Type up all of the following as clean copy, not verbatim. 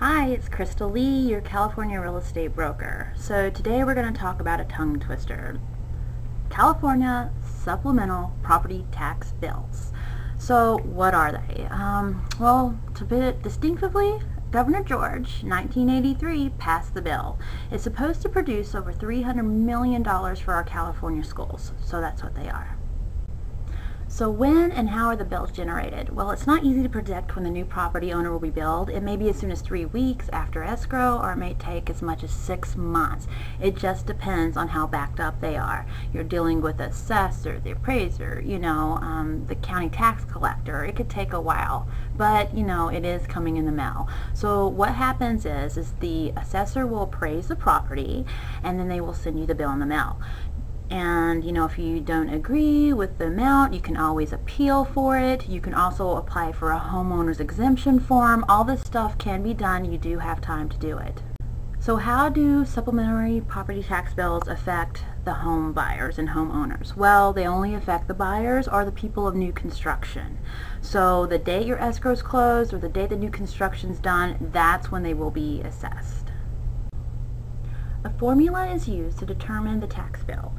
Hi, it's Crystal Lee, your California real estate broker. So today we're going to talk about a tongue twister. California supplemental property tax bills. So what are they? Well, to put it distinctively, Governor George, 1983, passed the bill. It's supposed to produce over $300 million for our California schools. So that's what they are. So when and how are the bills generated? Well, it's not easy to predict when the new property owner will be billed. It may be as soon as 3 weeks after escrow, or it may take as much as 6 months. It just depends on how backed up they are. You're dealing with the assessor, the appraiser, the county tax collector. It could take a while, but it is coming in the mail. So what happens is the assessor will appraise the property, and then they will send you the bill in the mail. And if you don't agree with the amount, you can always appeal for it. You can also apply for a homeowner's exemption form. All this stuff can be done. You do have time to do it. So how do supplementary property tax bills affect the home buyers and homeowners? Well, they only affect the buyers or the people of new construction. So the date your escrow is closed or the date the new construction's done, that's when they will be assessed. A formula is used to determine the tax bill.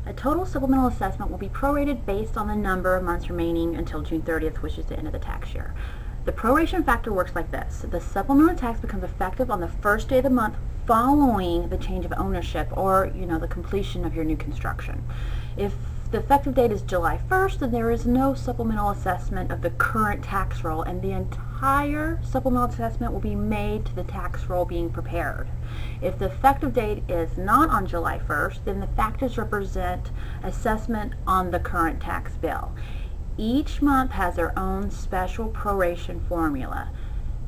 A total supplemental assessment will be prorated based on the number of months remaining until June 30th, which is the end of the tax year. The proration factor works like this. The supplemental tax becomes effective on the first day of the month following the change of ownership or, the completion of your new construction. If the effective date is July 1st, then there is no supplemental assessment of the current tax roll, and the entire supplemental assessment will be made to the tax roll being prepared. If the effective date is not on July 1st, then the factors represent assessment on the current tax bill. Each month has their own special proration formula.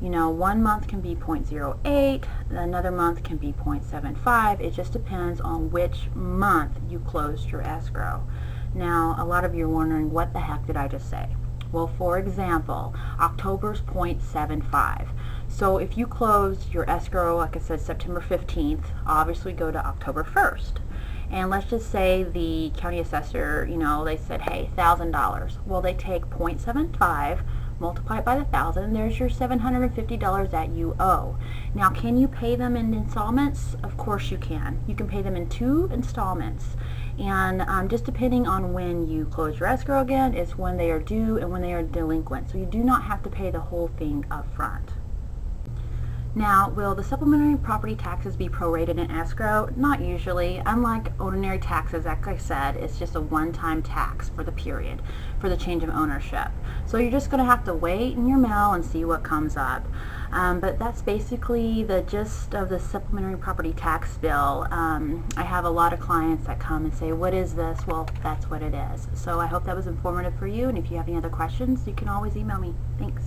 1 month can be 0.08, another month can be 0.75. It just depends on which month you closed your escrow. Now, a lot of you are wondering, what the heck did I just say? Well, for example, October's 0.75. So if you closed your escrow, like I said, September 15th, obviously go to October 1st. And let's just say the county assessor, they said, hey, $1,000. Well, they take 0.75, multiply it by the 1,000, and there's your $750 that you owe. Now, can you pay them in installments? Of course you can. You can pay them in 2 installments. And just depending on when you close your escrow again is when they are due and when they are delinquent. So you do not have to pay the whole thing up front. Now, will the supplementary property taxes be prorated in escrow? Not usually. Unlike ordinary taxes, like I said, it's just a one-time tax for the period, for the change of ownership. So you're just going to have to wait in your mail and see what comes up. But that's basically the gist of the supplementary property tax bill. I have a lot of clients that come and say, what is this? Well, that's what it is. So I hope that was informative for you, and if you have any other questions, you can always email me. Thanks.